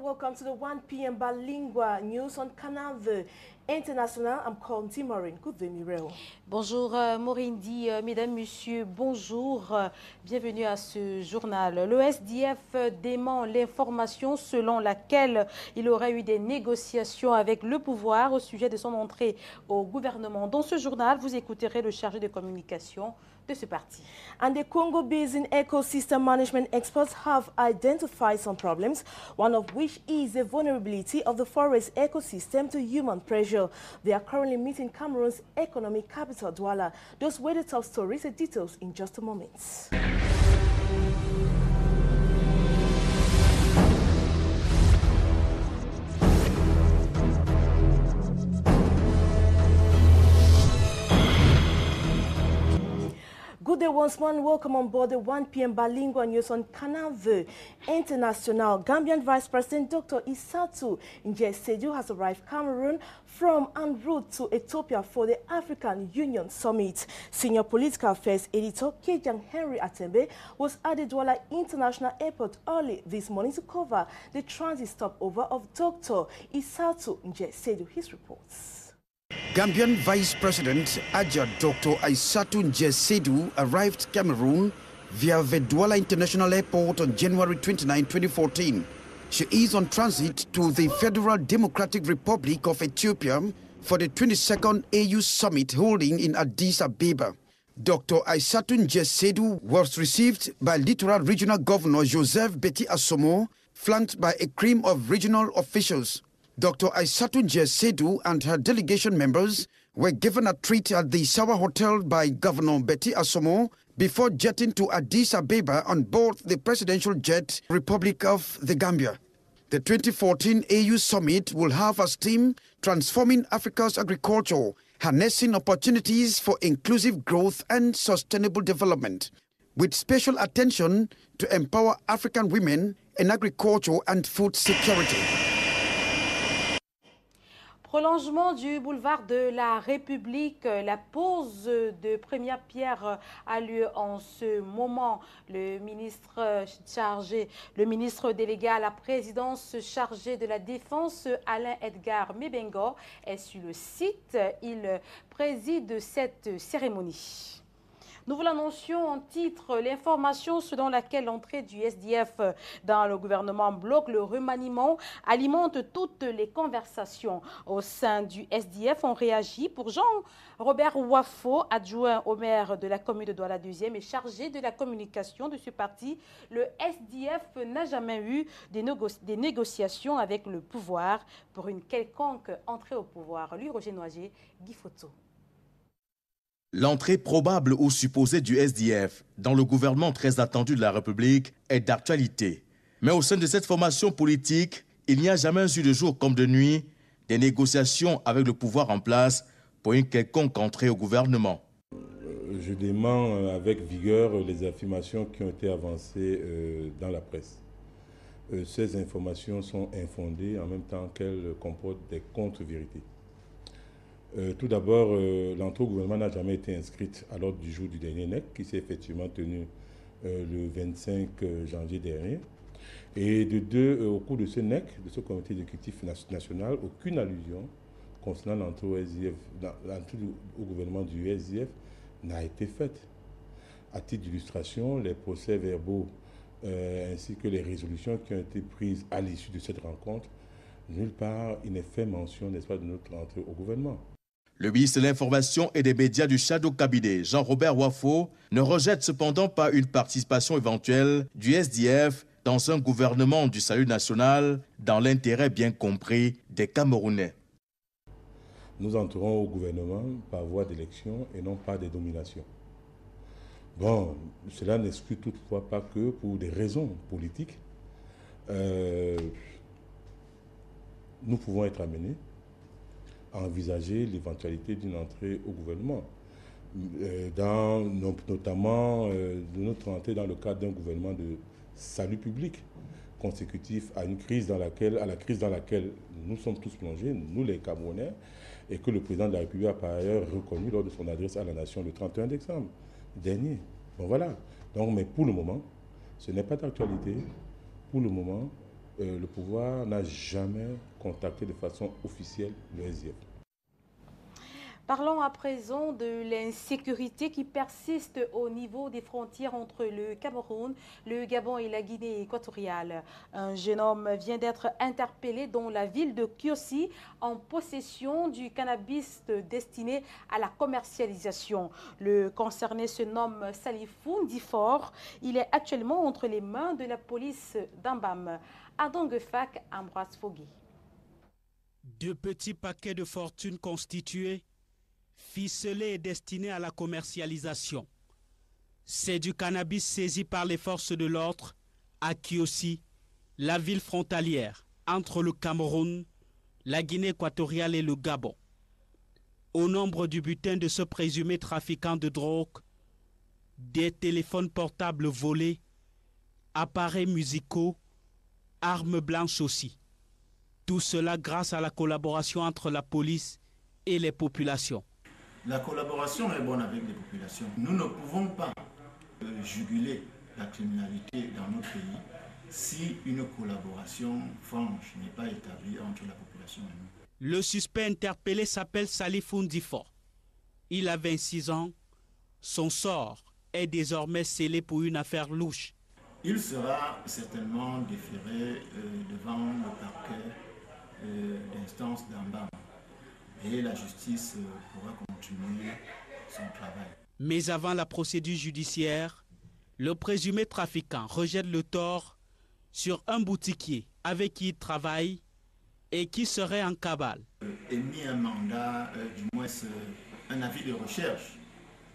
Welcome to the 1 p.m. Bilingual News on Canal V International. I'm calling Maureen. Good day, Mirel. Bonjour Maureen Di, mesdames, messieurs, bonjour. Bienvenue à ce journal. Le SDF dément l'information selon laquelle il aurait eu des négociations avec le pouvoir au sujet de son entrée au gouvernement. Dans ce journal, vous écouterez le chargé de communication de ce parti. And the Congo Basin ecosystem management experts have identified some problems, one of which is the vulnerability of the forest ecosystem to human pressure. They are currently meeting Cameroon's economic capital, Douala. Those were the top stories and details in just a moment. Good day once more and welcome on board the 1 p.m. Bilingual News on Canal V International. Gambian Vice President Dr. Isatu Njesedu has arrived Cameroon from en route to Ethiopia for the African Union Summit. Senior Political Affairs Editor Kejang Henry Atembe was at the Douala International Airport early this morning to cover the transit stopover of Dr. Isatu Njesedu. His reports. Gambian Vice President Ajad Dr. Aissatu Njesedu arrived Cameroon via the Douala International Airport on January 29, 2014. She is on transit to the Federal Democratic Republic of Ethiopia for the 22nd AU Summit holding in Addis Ababa. Dr. Aissatu Njesedu was received by Littoral Regional Governor Joseph Betty Assomo, flanked by a cream of regional officials. Dr. Aissatu Njesedu and her delegation members were given a treat at the Sawa Hotel by Governor Betty Assomo before jetting to Addis Ababa on board the presidential jet Republic of the Gambia. The 2014 AU Summit will have as theme Transforming Africa's Agriculture, Harnessing Opportunities for Inclusive Growth and Sustainable Development, with special attention to empower African women in agriculture and food security. Prolongement du boulevard de la République, la pose de première pierre a lieu en ce moment. Le ministre délégué à la présidence chargé de la défense, Alain Edgar Mebengo, est sur le site. Il préside cette cérémonie. Nous vous l'annoncions en titre, l'information selon laquelle l'entrée du SDF dans le gouvernement bloque le remaniement alimente toutes les conversations au sein du SDF. On réagit pour Jean-Robert Wafo, adjoint au maire de la commune de Douala 2e et chargé de la communication de ce parti. Le SDF n'a jamais eu des négociations avec le pouvoir pour une quelconque entrée au pouvoir. Lui, Roger Noyer, Guy Photo. L'entrée probable ou supposée du SDF dans le gouvernement très attendu de la République est d'actualité. Mais au sein de cette formation politique, il n'y a jamais eu de jour comme de nuit des négociations avec le pouvoir en place pour une quelconque entrée au gouvernement. Je dément avec vigueur les affirmations qui ont été avancées dans la presse. Ces informations sont infondées en même temps qu'elles comportent des contre-vérités. Tout d'abord, l'entrée au gouvernement n'a jamais été inscrite à l'ordre du jour du dernier NEC, qui s'est effectivement tenu le 25 janvier dernier. Et de deux, au cours de ce NEC, de ce comité exécutif national, aucune allusion concernant l'entrée au gouvernement du SDF n'a été faite. À titre d'illustration, les procès-verbaux ainsi que les résolutions qui ont été prises à l'issue de cette rencontre, nulle part il n'est fait mention, n'est-ce pas, de notre entrée au gouvernement. Le ministre de l'Information et des médias du Shadow Cabinet, Jean-Robert Wafo, ne rejette cependant pas une participation éventuelle du SDF dans un gouvernement du salut national dans l'intérêt bien compris des Camerounais. Nous entrerons au gouvernement par voie d'élection et non par des dominations. Bon, cela n'exclut toutefois pas que pour des raisons politiques, nous pouvons être amenés à envisager l'éventualité d'une entrée au gouvernement. notamment de notre entrée dans le cadre d'un gouvernement de salut public consécutif à la crise dans laquelle nous sommes tous plongés, nous les Camerounais, et que le président de la République a par ailleurs reconnu lors de son adresse à la nation le 31 décembre dernier. Bon voilà. Donc, mais pour le moment, ce n'est pas d'actualité. Pour le moment, le pouvoir n'a jamais contacté de façon officielle le SDF. Parlons à présent de l'insécurité qui persiste au niveau des frontières entre le Cameroun, le Gabon et la Guinée équatoriale. Un jeune homme vient d'être interpellé dans la ville de Kiossi en possession du cannabis destiné à la commercialisation. Le concerné se nomme Salifou Ndifor. Il est actuellement entre les mains de la police d'Ambam. Adam Gefak, Ambroise Fogui. 2 petits paquets de fortune constitués, ficelé et destiné à la commercialisation. C'est du cannabis saisi par les forces de l'ordre à Kiossi, la ville frontalière entre le Cameroun, la Guinée équatoriale et le Gabon. Au nombre du butin de ce présumé trafiquant de drogue, des téléphones portables volés, appareils musicaux, armes blanches aussi. Tout cela grâce à la collaboration entre la police et les populations. La collaboration est bonne avec les populations. Nous ne pouvons pas juguler la criminalité dans notre pays si une collaboration franche n'est pas établie entre la population et nous. Le suspect interpellé s'appelle Salifou Ndifor. Il a 26 ans. Son sort est désormais scellé pour une affaire louche. Il sera certainement déféré devant le parquet d'instance d'Ambam. Et la justice pourra continuer son travail. Mais avant la procédure judiciaire, le présumé trafiquant rejette le tort sur un boutiquier avec qui il travaille et qui serait en cavale. Émis un mandat, du moins un avis de recherche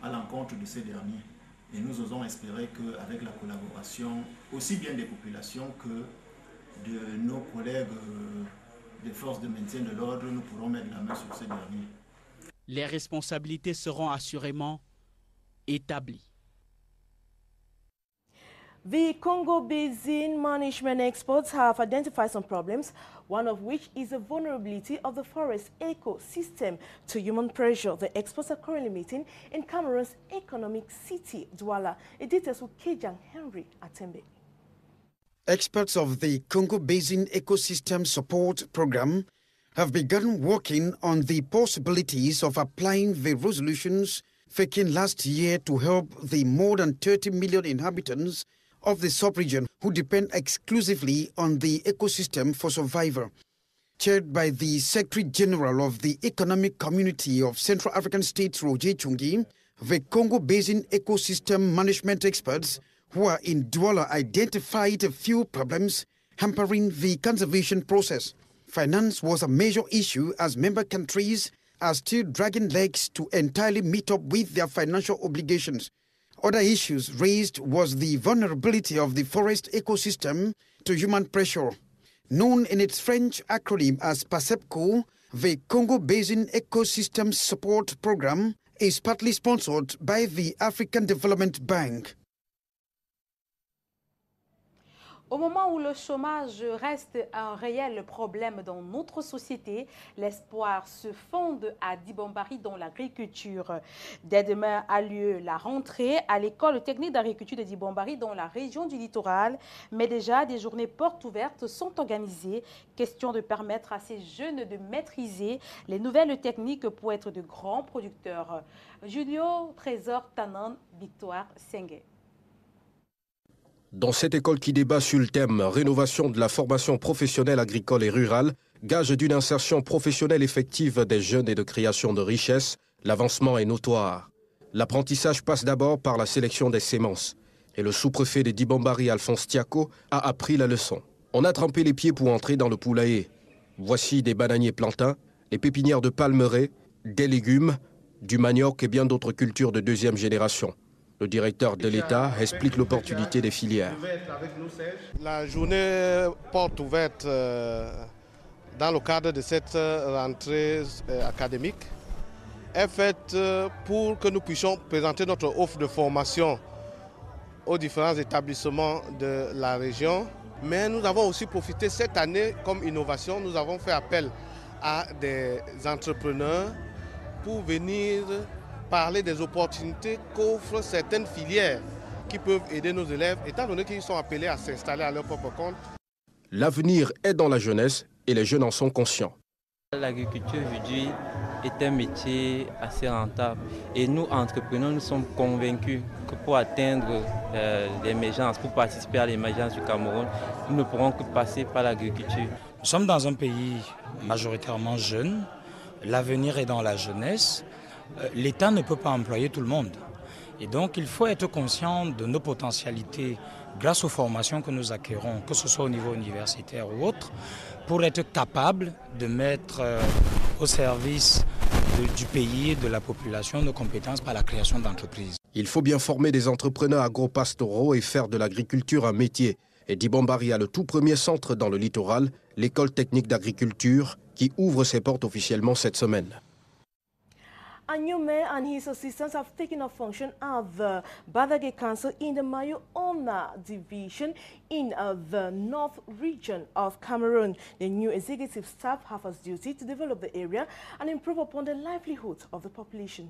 à l'encontre de ces derniers. Et nous osons espérer qu'avec la collaboration aussi bien des populations que de nos collègues des forces de maintien de l'ordre, nous pourrons mettre la main sur ces derniers. Les responsabilités seront assurément établies. The Congo Basin management experts have identified some problems, one of which is the vulnerability of the forest ecosystem to human pressure. The experts are currently meeting in Cameroon's economic city, Douala. It details with Kejang Henry Atembe. Experts of the Congo Basin Ecosystem Support Program have begun working on the possibilities of applying the resolutions taken last year to help the more than 30 million inhabitants of the sub-region who depend exclusively on the ecosystem for survival. Chaired by the Secretary General of the Economic Community of Central African States, Roger Chungi, the Congo Basin Ecosystem Management experts who are in Douala identified a few problems hampering the conservation process. Finance was a major issue as member countries are still dragging legs to entirely meet up with their financial obligations. Other issues raised was the vulnerability of the forest ecosystem to human pressure. Known in its French acronym as PASEPCO, the Congo Basin Ecosystem Support Program is partly sponsored by the African Development Bank. Au moment où le chômage reste un réel problème dans notre société, l'espoir se fonde à Dibombari dans l'agriculture. Dès demain a lieu la rentrée à l'école technique d'agriculture de Dibombari dans la région du littoral. Mais déjà, des journées portes ouvertes sont organisées. Question de permettre à ces jeunes de maîtriser les nouvelles techniques pour être de grands producteurs. Julio Trésor Tanan, Victoire Sengue. Dans cette école qui débat sur le thème « Rénovation de la formation professionnelle agricole et rurale », gage d'une insertion professionnelle effective des jeunes et de création de richesses, l'avancement est notoire. L'apprentissage passe d'abord par la sélection des semences. Et le sous-préfet de Dibombari, Alphonse Tiako, a appris la leçon. On a trempé les pieds pour entrer dans le poulailler. Voici des bananiers plantains, les pépinières de palmeraies, des légumes, du manioc et bien d'autres cultures de deuxième génération. Le directeur de l'État explique l'opportunité des filières. La journée porte ouverte dans le cadre de cette rentrée académique est faite pour que nous puissions présenter notre offre de formation aux différents établissements de la région. Mais nous avons aussi profité cette année comme innovation, nous avons fait appel à des entrepreneurs pour venir parler des opportunités qu'offrent certaines filières qui peuvent aider nos élèves, étant donné qu'ils sont appelés à s'installer à leur propre compte. L'avenir est dans la jeunesse et les jeunes en sont conscients. L'agriculture aujourd'hui est un métier assez rentable et nous, entrepreneurs, nous sommes convaincus que pour atteindre l'émergence, pour participer à l'émergence du Cameroun, nous ne pourrons que passer par l'agriculture. Nous sommes dans un pays majoritairement jeune, l'avenir est dans la jeunesse, l'État ne peut pas employer tout le monde. Et donc il faut être conscient de nos potentialités grâce aux formations que nous acquérons, que ce soit au niveau universitaire ou autre, pour être capable de mettre au service du pays, de la population, nos compétences par la création d'entreprises. Il faut bien former des entrepreneurs agro-pastoraux et faire de l'agriculture un métier. Et Dibambari a le tout premier centre dans le littoral, l'école technique d'agriculture, qui ouvre ses portes officiellement cette semaine. A new mayor and his assistants have taken up function at the Badagry Council in the Mayo-Ona division in the North region of Cameroon. The new executive staff have as duty to develop the area and improve upon the livelihood of the population.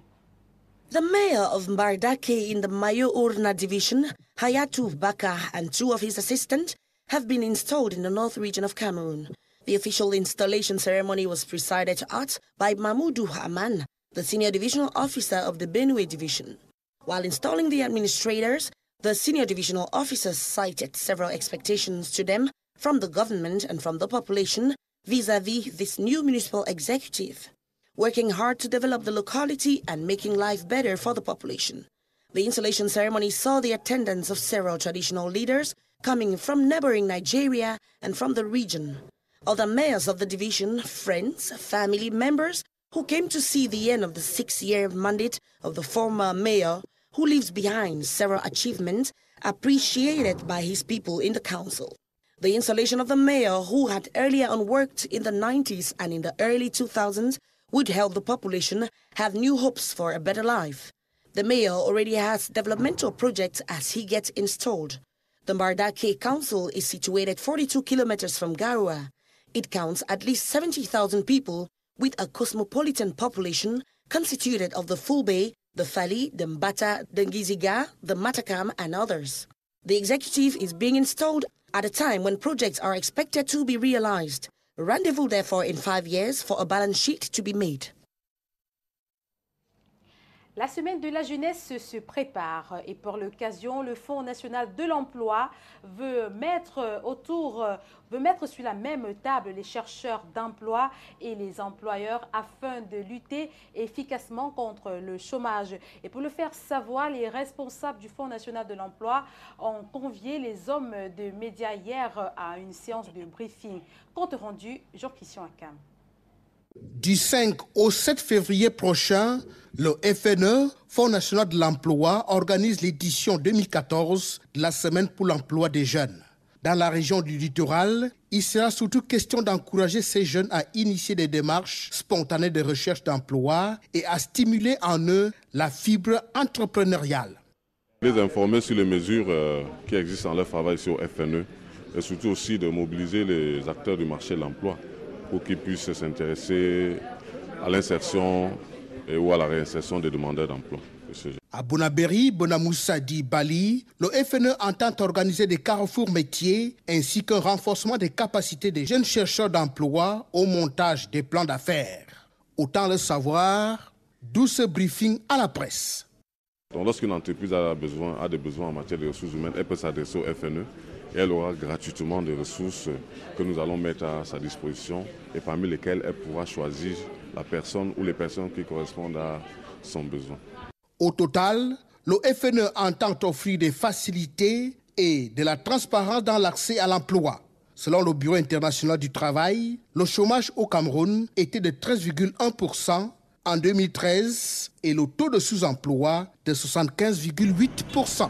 The mayor of Mbardake in the Mayo-Orna division, Hayatou Baka, and two of his assistants have been installed in the North region of Cameroon. The official installation ceremony was presided at by Mamoudou Haman, the senior divisional officer of the Benue division. While installing the administrators, the senior divisional officers cited several expectations to them from the government and from the population vis-à-vis this new municipal executive, working hard to develop the locality and making life better for the population. The installation ceremony saw the attendance of several traditional leaders coming from neighboring Nigeria and from the region. Other mayors of the division, friends, family members, who came to see the end of the 6-year mandate of the former mayor, who leaves behind several achievements appreciated by his people in the council. The installation of the mayor, who had earlier on worked in the 90s and in the early 2000s, would help the population have new hopes for a better life. The mayor already has developmental projects as he gets installed. The Mbardake Council is situated 42 kilometers from Garoua. It counts at least 70,000 people with a cosmopolitan population constituted of the Fulbe, the Fali, the Mbata, the Ngiziga, the Matakam, and others. The executive is being installed at a time when projects are expected to be realized. Rendezvous, therefore, in 5 years for a balance sheet to be made. La semaine de la jeunesse se prépare et pour l'occasion, le Fonds national de l'emploi veut mettre sur la même table les chercheurs d'emploi et les employeurs afin de lutter efficacement contre le chômage. Et pour le faire savoir, les responsables du Fonds national de l'emploi ont convié les hommes de médias hier à une séance de briefing. Compte rendu, Jean-Christian Akam. Du 5 au 7 février prochain, le FNE, Fonds national de l'emploi, organise l'édition 2014 de la Semaine pour l'emploi des jeunes. Dans la région du littoral, il sera surtout question d'encourager ces jeunes à initier des démarches spontanées de recherche d'emploi et à stimuler en eux la fibre entrepreneuriale. Les informer sur les mesures qui existent dans leur travail sur FNE et surtout aussi de mobiliser les acteurs du marché de l'emploi pour qu'ils puissent s'intéresser à l'insertion ou à la réinsertion des demandeurs d'emploi. À Bonaberi, Bonamoussadi, Bali, le FNE entend organiser des carrefours métiers ainsi qu'un renforcement des capacités des jeunes chercheurs d'emploi au montage des plans d'affaires. Autant le savoir, d'où ce briefing à la presse. Donc, lorsqu'une entreprise a des besoins en matière de ressources humaines, elle peut s'adresser au FNE et elle aura gratuitement des ressources que nous allons mettre à sa disposition et parmi lesquelles elle pourra choisir la personne ou les personnes qui correspondent à son besoin. Au total, le FNE entend offrir des facilités et de la transparence dans l'accès à l'emploi. Selon le Bureau international du travail, le chômage au Cameroun était de 13,1% en 2013 et le taux de sous-emploi de 75,8%.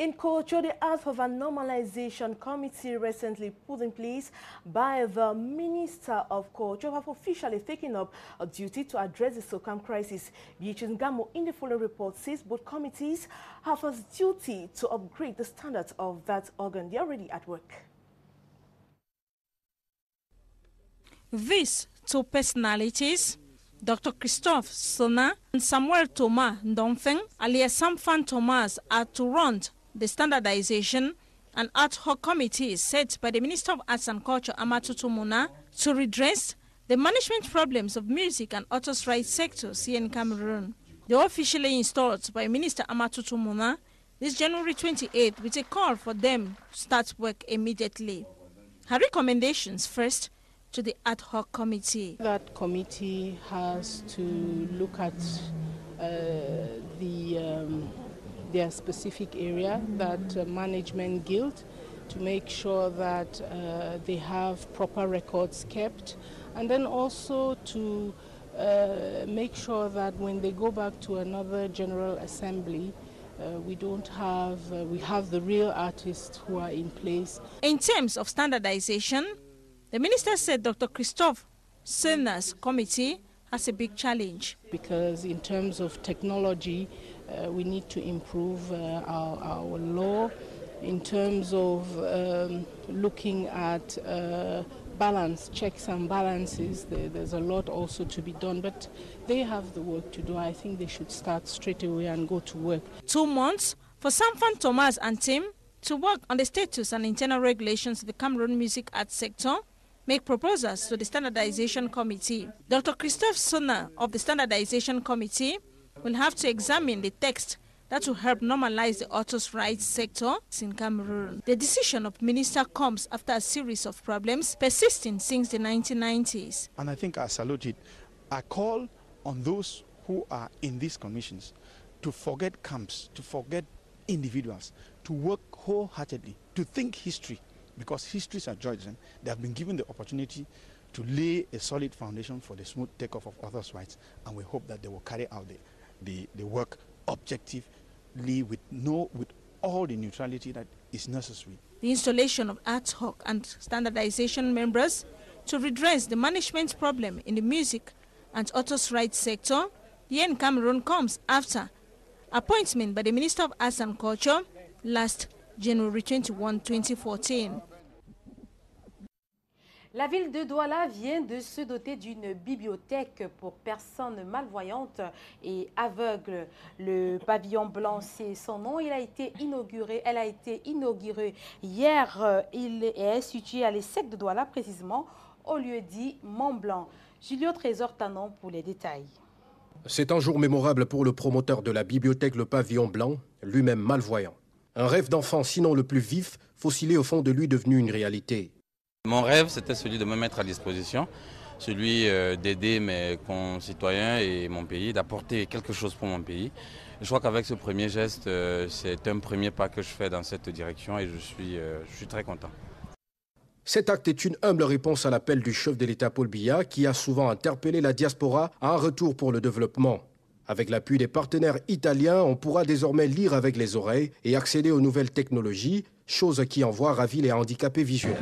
In culture, the Art of a Normalization Committee recently put in place by the Minister of Culture have officially taken up a duty to address the SOCAM crisis. Beatrice Ngamo in the following report says both committees have a duty to upgrade the standards of that organ. They are already at work. These two personalities, Dr. Christophe Sona and Samuel Thomas Ndongfeng, alias Samfan Thomas, are to run the standardization and ad hoc committees set by the Minister of Arts and Culture, Amatutu Muna, to redress the management problems of music and authors' rights sectors here in Cameroon. They were officially installed by Minister Amatutu Muna this January 28th with a call for them to start work immediately. Her recommendations first to the ad hoc committee. That committee has to look at their specific area, that management guild, to make sure that they have proper records kept, and then also to make sure that when they go back to another General Assembly, we have the real artists who are in place. In terms of standardization, the minister said Dr. Christophe Sona's committee has a big challenge. Because in terms of technology, we need to improve our law. In terms of looking at balance, checks and balances, there's a lot also to be done, but they have the work to do. I think they should start straight away and go to work. 2 months for Samfan Thomas and team to work on the status and internal regulations of the Cameroon music arts sector, make proposals to the Standardization Committee. Dr. Christophe Sona of the Standardization Committee will have to examine the text that will help normalize the authors' rights sector in Cameroon. The decision of minister comes after a series of problems persisting since the 1990s. And I think I salute it. I call on those who are in these commissions to forget camps, to forget individuals, to work wholeheartedly, to think history, because histories are judged. They have been given the opportunity to lay a solid foundation for the smooth takeoff of authors' rights, and we hope that they will carry out the work objectively with all the neutrality that is necessary. The installation of ad hoc and standardization members to redress the management problem in the music and authors' rights sector here in Cameroon comes after appointment by the Minister of Arts and Culture last January 21, 2014. La ville de Douala vient de se doter d'une bibliothèque pour personnes malvoyantes et aveugles. Le pavillon blanc, c'est son nom. Elle a été inaugurée hier. Il est situé à l'ESSEC de Douala, précisément au lieu dit Mont-Blanc. Julio Trésor Tanon pour les détails. C'est un jour mémorable pour le promoteur de la bibliothèque Le Pavillon Blanc, lui-même malvoyant. Un rêve d'enfant, sinon le plus vif, faussillé au fond de lui, devenu une réalité. Mon rêve, c'était celui de me mettre à disposition, celui d'aider mes concitoyens et mon pays, d'apporter quelque chose pour mon pays. Je crois qu'avec ce premier geste, c'est un premier pas que je fais dans cette direction et je suis très content. Cet acte est une humble réponse à l'appel du chef de l'État Paul Biya, qui a souvent interpellé la diaspora à un retour pour le développement. Avec l'appui des partenaires italiens, on pourra désormais lire avec les oreilles et accéder aux nouvelles technologies, chose qui envoie ravi les handicapés visuels.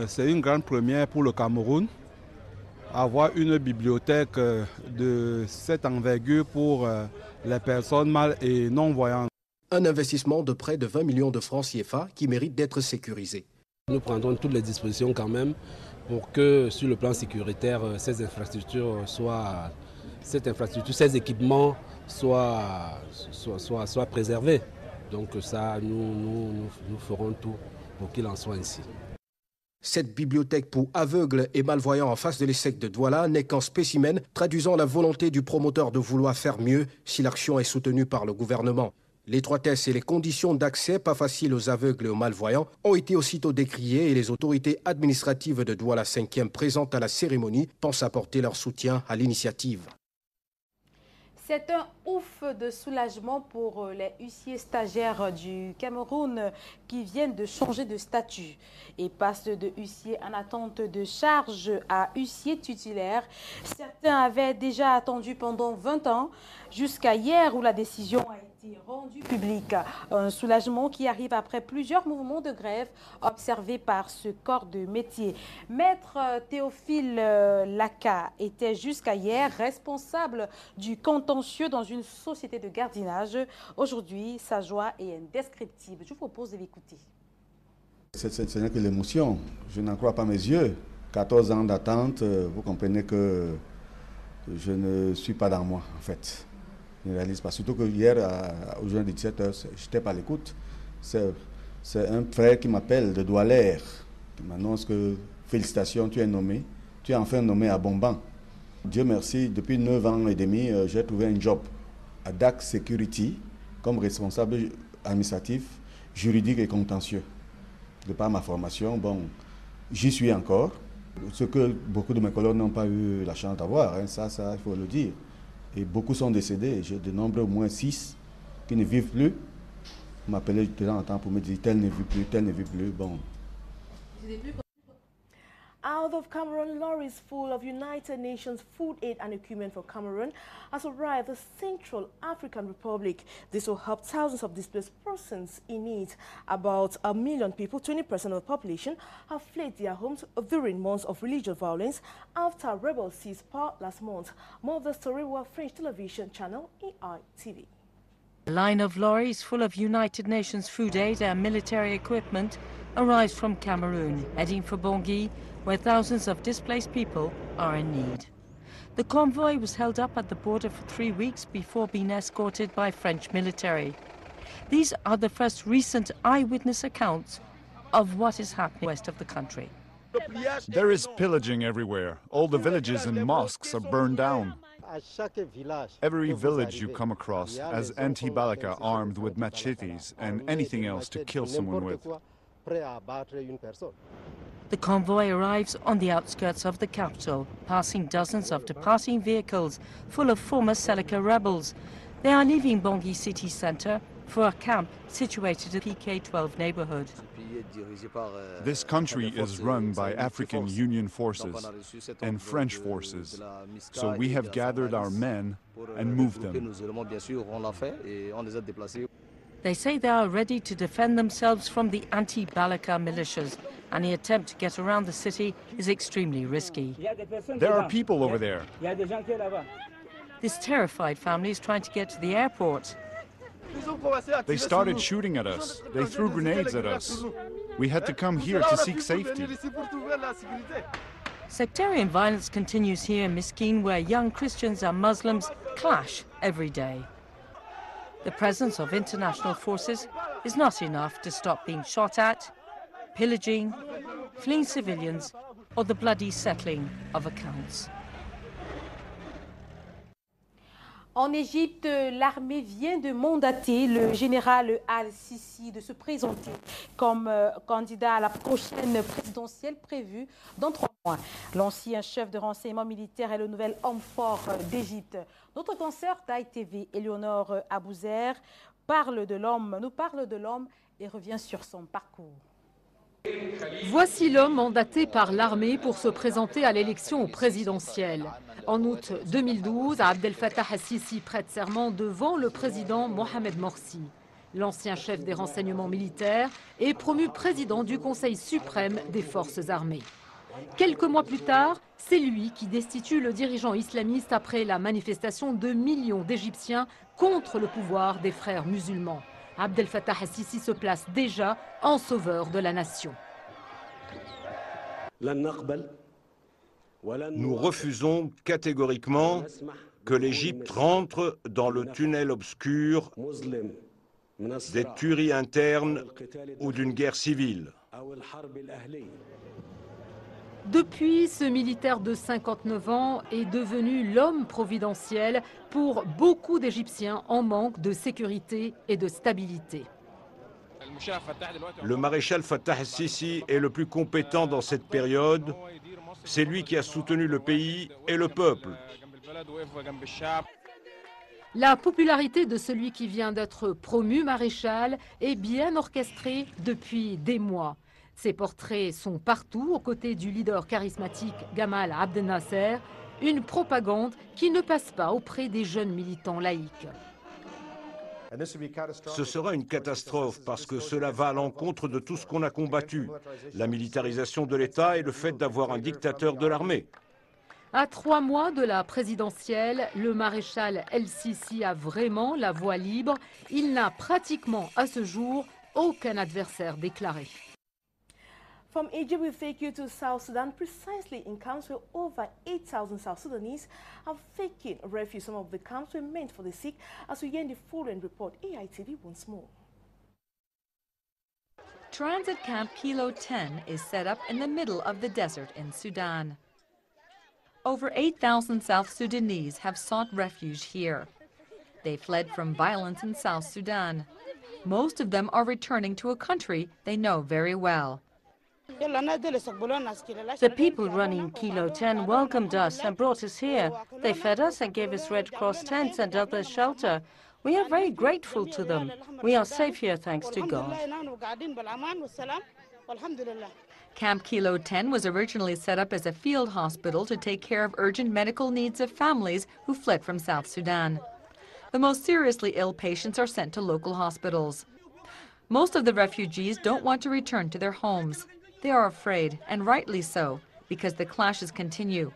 C'est une grande première pour le Cameroun, avoir une bibliothèque de cette envergure pour les personnes mal et non-voyantes. Un investissement de près de 20 millions de francs CFA qui mérite d'être sécurisé. Nous prendrons toutes les dispositions quand même pour que sur le plan sécuritaire, ces ces équipements soient préservés. Donc ça, nous ferons tout pour qu'il en soit ainsi. Cette bibliothèque pour aveugles et malvoyants en face de l'ESSEC de Douala n'est qu'un spécimen traduisant la volonté du promoteur de vouloir faire mieux si l'action est soutenue par le gouvernement. L'étroitesse et les conditions d'accès pas faciles aux aveugles et aux malvoyants ont été aussitôt décriées et les autorités administratives de Douala 5e présentes à la cérémonie pensent apporter leur soutien à l'initiative. C'est un ouf de soulagement pour les huissiers stagiaires du Cameroun qui viennent de changer de statut et passent de huissiers en attente de charge à huissiers titulaires. Certains avaient déjà attendu pendant 20 ans jusqu'à hier où la décision a été Rendu public, un soulagement qui arrive après plusieurs mouvements de grève observés par ce corps de métier. Maître Théophile Laka était jusqu'à hier responsable du contentieux dans une société de gardiennage. Aujourd'hui, sa joie est indescriptible. Je vous propose de l'écouter. Ce n'est que l'émotion. Je n'en crois pas mes yeux. 14 ans d'attente, vous comprenez que je ne suis pas dans moi, en fait. Je ne réalise pas. Surtout que hier, aux journée de 17h, je n'étais pas à l'écoute. C'est un frère qui m'appelle de Doualaire, qui m'annonce que félicitations, tu es nommé. Tu es enfin nommé à Bomban. Dieu merci, depuis 9 ans et demi, j'ai trouvé un job à DAC Security comme responsable administratif, juridique et contentieux. De par ma formation, bon, j'y suis encore. Ce que beaucoup de mes collègues n'ont pas eu la chance d'avoir, hein, ça, il faut le dire. Et beaucoup sont décédés. J'ai de nombreux, au moins 6, qui ne vivent plus. Vous m'appelez de temps en temps pour me dire tel ne vit plus, tel ne vit plus. Bon. Out of Cameroon, lorries full of United Nations food aid and equipment for Cameroon has arrived at the Central African Republic. This will help thousands of displaced persons in need. About 1 million people, 20% of the population, have fled their homes during months of religious violence after rebels seized power last month. More of the story with French television channel EITV. A line of lorries full of United Nations food aid and military equipment arrives from Cameroon, heading for Bangui, where thousands of displaced people are in need. The convoy was held up at the border for 3 weeks before being escorted by French military. These are the first recent eyewitness accounts of what is happening west of the country. There is pillaging everywhere. All the villages and mosques are burned down. Every village you come across has anti-Balaka armed with machetes and anything else to kill someone with. The convoy arrives on the outskirts of the capital, passing dozens of departing vehicles full of former Seleka rebels. They are leaving Bangui city centre for a camp situated in the PK-12 neighborhood. This country is run by African Union forces and French forces, so we have gathered our men and moved them. They say they are ready to defend themselves from the anti-Balaka militias. Any attempt to get around the city is extremely risky. There are people over there. This terrified family is trying to get to the airport. They started shooting at us. They threw grenades at us. We had to come here to seek safety. Sectarian violence continues here in Miskeen, where young Christians and Muslims clash every day. The presence of international forces is not enough to stop being shot at, pillaging, fleeing civilians, or the bloody settling of accounts. En Égypte, l'armée vient de mandater le général Al-Sisi de se présenter comme candidat à la prochaine présidentielle prévue dans 3 mois. L'ancien chef de renseignement militaire est le nouvel homme fort d'Égypte. Notre consoeur d'ITV, Éléonore Abouzer, nous parle de l'homme et revient sur son parcours. Voici l'homme mandaté par l'armée pour se présenter à l'élection présidentielle. En août 2012, Abdel Fattah al-Sisi prête serment devant le président Mohamed Morsi. L'ancien chef des renseignements militaires est promu président du Conseil suprême des forces armées. Quelques mois plus tard, c'est lui qui destitue le dirigeant islamiste après la manifestation de millions d'Égyptiens contre le pouvoir des frères musulmans. Abdel Fattah al-Sisi se place déjà en sauveur de la nation. Nous refusons catégoriquement que l'Égypte rentre dans le tunnel obscur des tueries internes ou d'une guerre civile. Depuis, ce militaire de 59 ans est devenu l'homme providentiel pour beaucoup d'Égyptiens en manque de sécurité et de stabilité. Le maréchal Fattah al-Sisi est le plus compétent dans cette période. C'est lui qui a soutenu le pays et le peuple. La popularité de celui qui vient d'être promu maréchal est bien orchestrée depuis des mois. Ses portraits sont partout aux côtés du leader charismatique Gamal Abdel Nasser, une propagande qui ne passe pas auprès des jeunes militants laïcs. Ce sera une catastrophe parce que cela va à l'encontre de tout ce qu'on a combattu, la militarisation de l'État et le fait d'avoir un dictateur de l'armée. À 3 mois de la présidentielle, le maréchal El-Sisi a vraiment la voie libre. Il n'a pratiquement à ce jour aucun adversaire déclaré. From Egypt, we take you to South Sudan, precisely in camps where over 8,000 South Sudanese have taken refuge. Some of the camps were meant for the sick, as we hear in the following report. AITV once more. Transit Camp Kilo 10 is set up in the middle of the desert in Sudan. Over 8,000 South Sudanese have sought refuge here. They fled from violence in South Sudan. Most of them are returning to a country they know very well. The people running Kilo 10 welcomed us and brought us here. They fed us and gave us Red Cross tents and other shelter. We are very grateful to them. We are safe here thanks to God. Camp Kilo 10 was originally set up as a field hospital to take care of urgent medical needs of families who fled from South Sudan. The most seriously ill patients are sent to local hospitals. Most of the refugees don't want to return to their homes. They are afraid, and rightly so, because the clashes continue.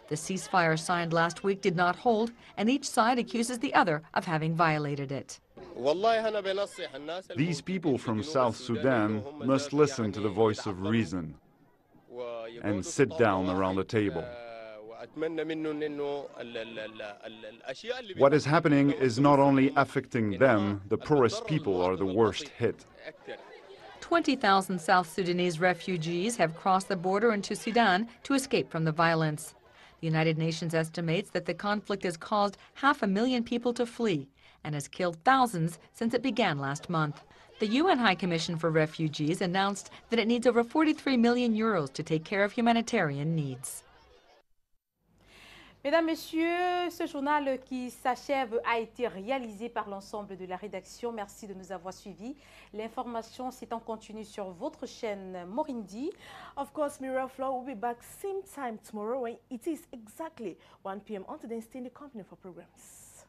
The ceasefire signed last week did not hold, and each side accuses the other of having violated it. These people from South Sudan must listen to the voice of reason and sit down around the table. What is happening is not only affecting them, the poorest people are the worst hit. 20,000 South Sudanese refugees have crossed the border into Sudan to escape from the violence. The United Nations estimates that the conflict has caused 500,000 people to flee and has killed thousands since it began last month. The UN High Commission for Refugees announced that it needs over 43 million euros to take care of humanitarian needs. Mesdames, Messieurs, ce journal qui s'achève a été réalisé par l'ensemble de la rédaction. Merci de nous avoir suivis. L'information s'est en continu sur votre chaîne Morindi. Of course, Mirror Flow will be back same time tomorrow when it is exactly 1 p.m. Until then, stay in the company for programs.